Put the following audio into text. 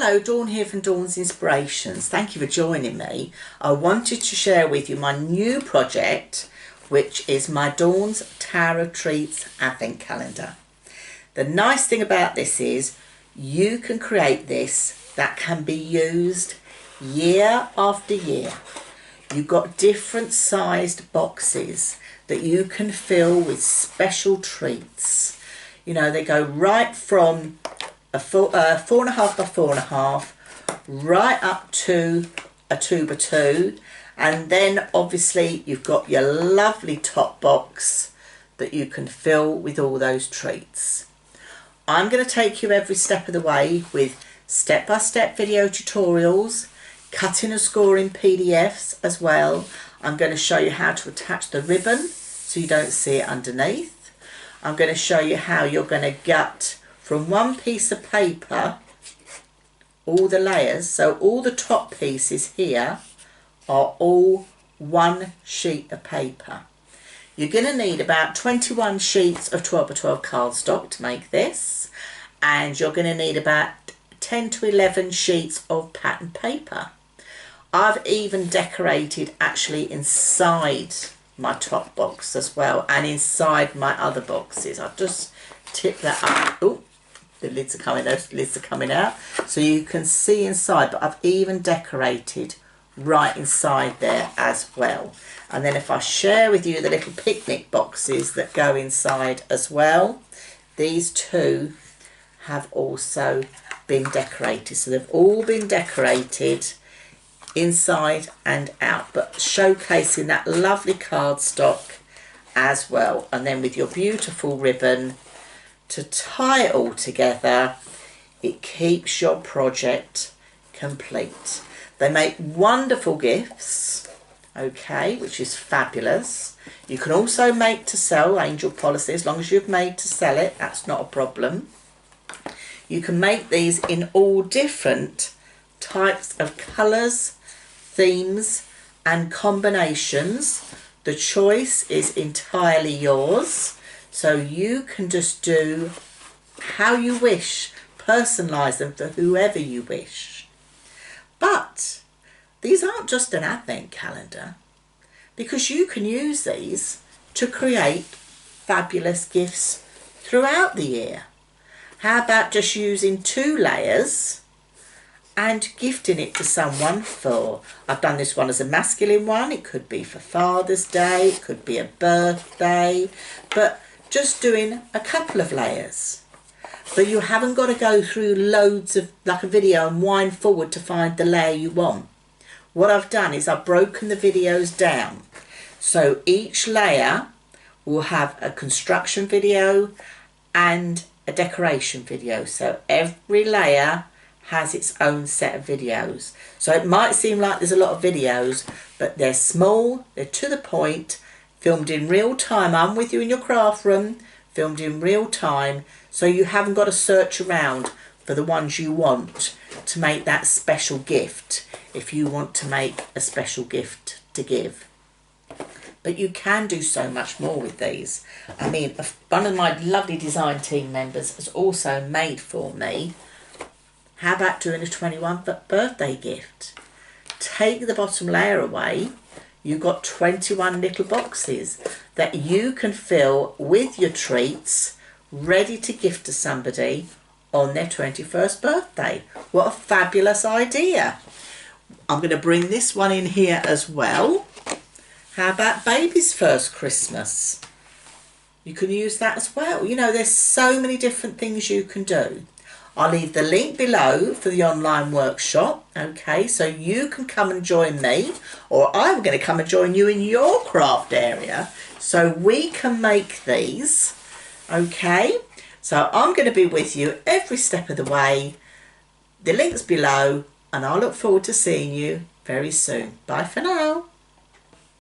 Hello, Dawn here from Dawn's Inspirations. Thank you for joining me. I wanted to share with you my new project, which is my Dawn's Tower of Treats Advent Calendar. The nice thing about this is you can create this that can be used year after year. You've got different sized boxes that you can fill with special treats. You know, they go right from a 4.5 by 4.5 right up to a 2 by 2, and then obviously you've got your lovely top box that you can fill with all those treats. I'm going to take you every step of the way with step-by-step video tutorials, cutting and scoring PDFs as well. I'm going to show you how to attach the ribbon so you don't see it underneath. I'm going to show you how you're going to gut from one piece of paper all the layers, so all the top pieces here are all one sheet of paper. You're going to need about 21 sheets of 12 by 12 cardstock to make this, and you're going to need about 10 to 11 sheets of pattern paper. I've even decorated actually inside my top box as well, and inside my other boxes. I've just tipped that up. Oh, the lids are coming out, so you can see inside, but I've even decorated right inside there as well. And then if I share with you the little picnic boxes that go inside as well, these two have also been decorated. So they've all been decorated inside and out, but showcasing that lovely cardstock as well. And then with your beautiful ribbon to tie it all together, it keeps your project complete. They make wonderful gifts, okay, which is fabulous. You can also make to sell angel policy, as long as you've made to sell it, that's not a problem. You can make these in all different types of colours, themes and combinations. The choice is entirely yours. So you can just do how you wish, personalise them for whoever you wish. But these aren't just an advent calendar, because you can use these to create fabulous gifts throughout the year. How about just using 2 layers and gifting it to someone for, I've done this one as a masculine one, it could be for Father's Day, it could be a birthday, but just doing a couple of layers. But you haven't got to go through loads of, like a video, and wind forward to find the layer you want. What I've done is I've broken the videos down. So each layer will have a construction video and a decoration video. So every layer has its own set of videos. So it might seem like there's a lot of videos, but they're small, they're to the point, filmed in real time. I'm with you in your craft room, filmed in real time, so you haven't got to search around for the ones you want to make that special gift, if you want to make a special gift to give. But you can do so much more with these. I mean, one of my lovely design team members has also made for me, how about doing a 21st birthday gift? Take the bottom layer away, you've got 21 little boxes that you can fill with your treats, ready to gift to somebody on their 21st birthday. What a fabulous idea. I'm going to bring this one in here as well. How about baby's first Christmas? You can use that as well. You know, there's so many different things you can do. I'll leave the link below for the online workshop, okay, so you can come and join me, or I'm going to come and join you in your craft area, so we can make these, okay. So I'm going to be with you every step of the way. The link's below, and I look forward to seeing you very soon. Bye for now.